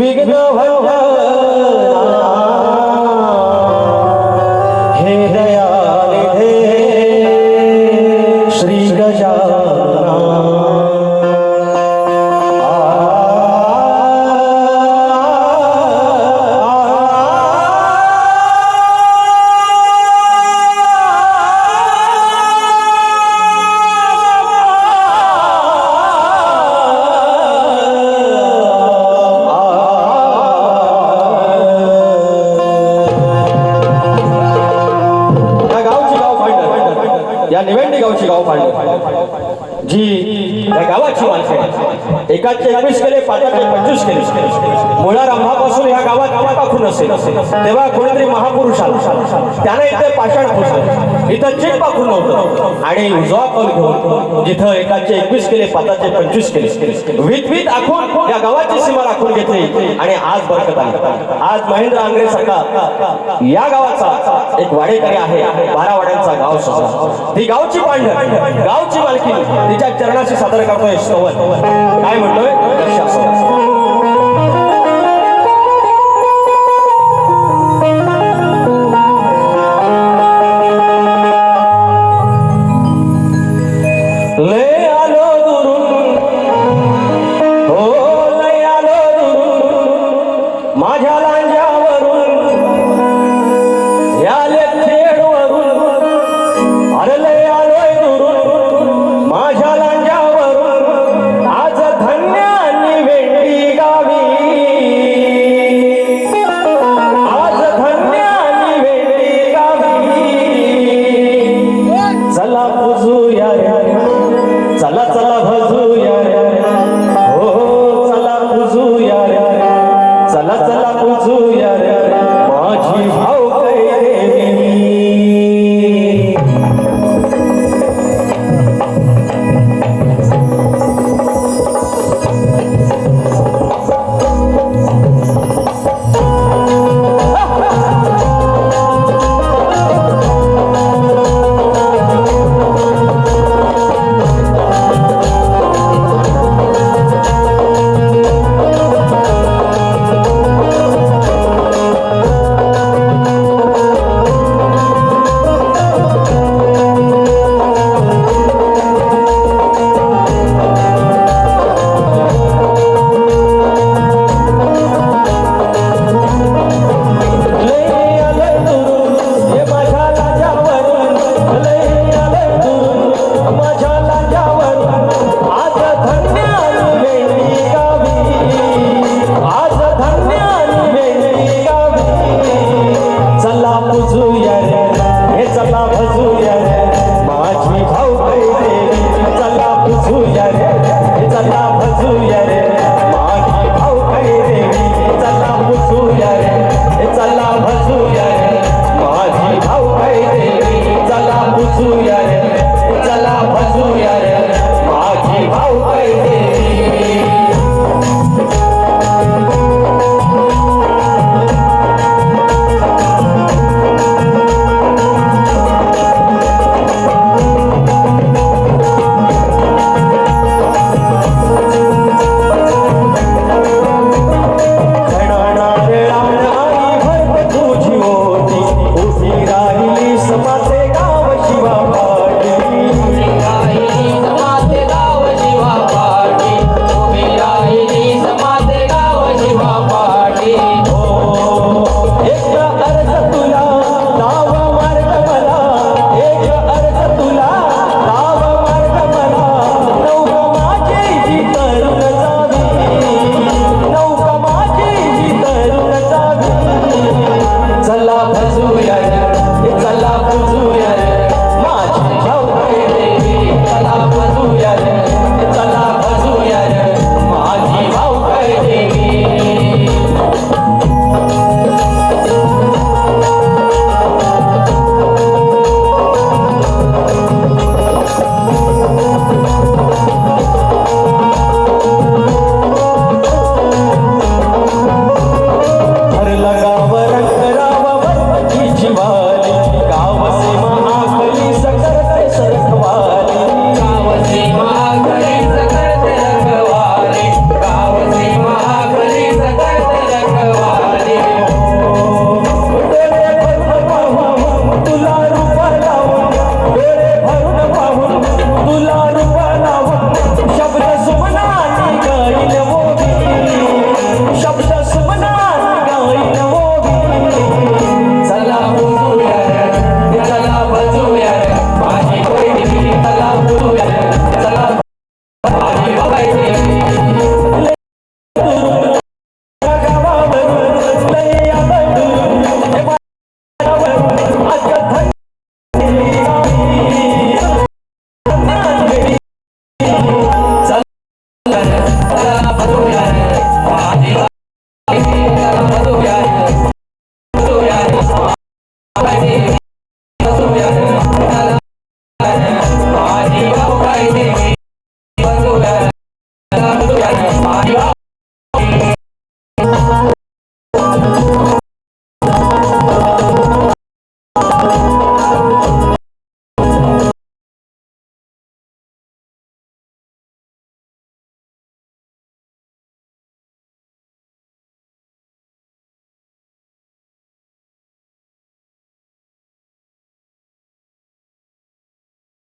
विघ्न हे दयानिधे श्री गजानना या निवेंडी गावची गाव पाडली जी या गावाची माणसे एकाचे 21 केले, पाचाचे 25 केले. मुळा रामापासून या गावात पाखून असेल तेव्हा कोणीतरी महापुरुष आला, त्याने इथे पाषाण पुसलं, इथं चिट पाखून नव्हतं आणि उजवा कौल घेऊन जिथं एकाचे 21 केले, पाचाचे 25 केले, वित आखून या गावाची सीमा राखून घेतली आणि आज बरकत आली. आज महेंद्र आंग्रे सारखा या गावाचा एक वाडेकरी आहे, 12 वाड्यांचा गाव ससा. ती गावची पांढर, गावची मालकी तिच्या चरणाशी सादर करतोय स्तवन. काय म्हणतोय?